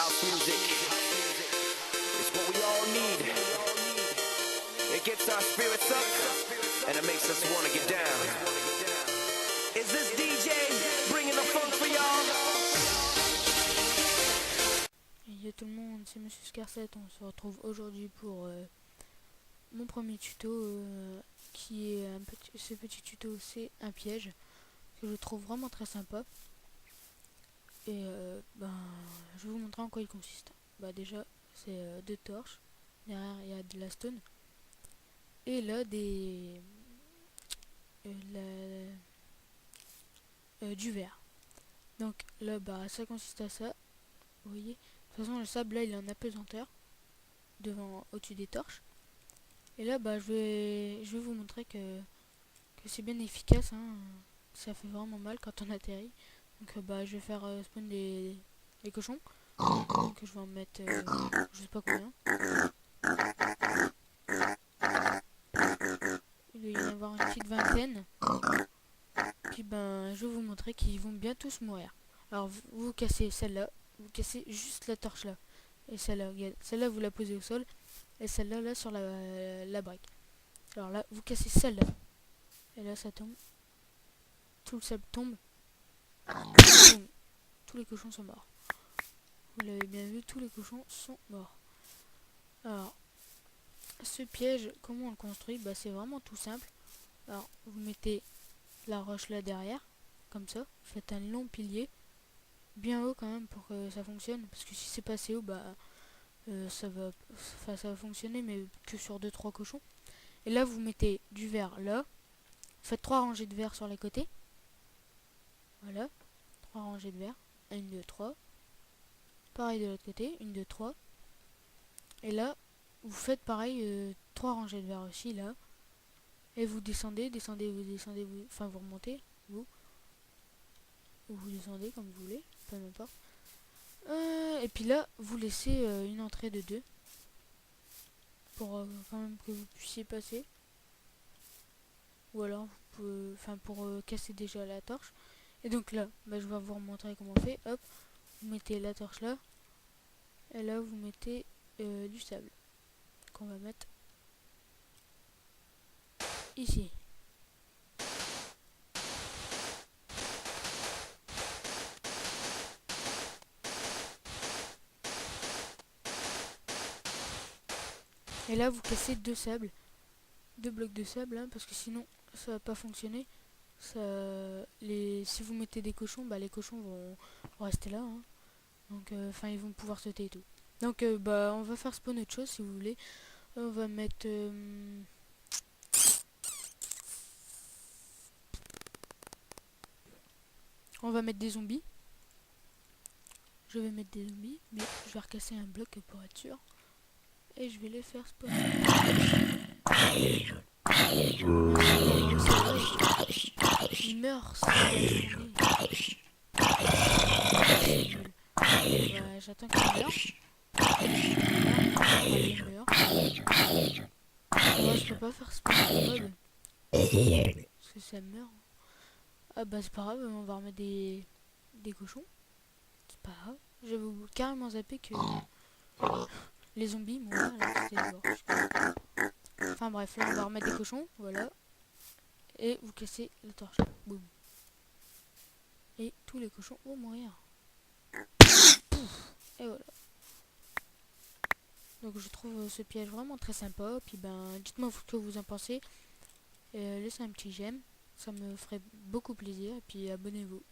House music is what we all need. It gets our spirits up and it makes us want to get down. Is this DJ bringing the funk for y'all? Yo tout le monde, c'est Monsieur Scarset. On se retrouve aujourd'hui pour mon premier tuto qui est ce petit tuto, c'est un piège que je trouve vraiment très sympa. Et je vais vous montrer en quoi il consiste. Déjà c'est deux torches, derrière il y a de la stone et là du verre. Donc là ça consiste à ça, vous voyez. De toute façon le sable là il est en apesanteur au-dessus des torches. Et là je vais vous montrer que c'est bien efficace, hein. Ça fait vraiment mal quand on atterrit. Donc je vais faire spawn les cochons. Donc je vais en mettre je sais pas combien. Il doit y en avoir une petite vingtaine. Puis je vais vous montrer qu'ils vont bien tous mourir. Alors vous cassez celle-là, vous cassez juste la torche là. Et celle-là vous la posez au sol. Et celle-là là sur la brique. Alors là vous cassez celle-là. Et là ça tombe. Tout le sable tombe. Boum. Tous les cochons sont morts. Vous l'avez bien vu, tous les cochons sont morts. Alors, ce piège, comment on le construit? C'est vraiment tout simple. Alors, vous mettez la roche là derrière, comme ça. Vous faites un long pilier, bien haut quand même pour que ça fonctionne. Parce que si c'est pas assez haut, ça va fonctionner, mais que sur 2-3 cochons. Et là, vous mettez du verre là. Vous faites 3 rangées de verre sur les côtés. Voilà, 3 rangées de verre. 1, 2, 3. Pareil de l'autre côté, 1, 2, 3. Et là, vous faites pareil, 3 rangées de verre aussi là. Et vous descendez, vous remontez, ou vous descendez comme vous voulez, peu importe. Et puis là, vous laissez une entrée de 2 pour quand même que vous puissiez passer. Ou alors, vous pouvez, pour casser déjà la torche. Et donc là, je vais vous remontrer comment on fait. Hop, vous mettez la torche là. Et là, vous mettez du sable qu'on va mettre ici. Et là vous cassez deux blocs de sable, hein, parce que sinon ça va pas fonctionner. Si vous mettez des cochons, les cochons vont rester là, hein. Donc ils vont pouvoir sauter et tout. Donc on va faire spawn autre chose si vous voulez. On va mettre des zombies. Je vais mettre des zombies, mais je vais recasser un bloc pour être sûr. Et je vais les faire spawn. Il meurt. J'attends qu'il meure. Il meurt. Je peux pas faire spawn le mob. Parce que ça meurt. Ah c'est pas grave, on va remettre des cochons. C'est pas grave. J'avais carrément zappé que les zombies mourraient alors que c'était mort. Enfin bref, là on va remettre des cochons, voilà. Et vous cassez la torche. Boum. Et tous les cochons vont mourir. Pouf. Et voilà. Donc je trouve ce piège vraiment très sympa. Puis dites-moi ce que vous en pensez. Laissez un petit j'aime. Ça me ferait beaucoup plaisir. Et puis abonnez-vous.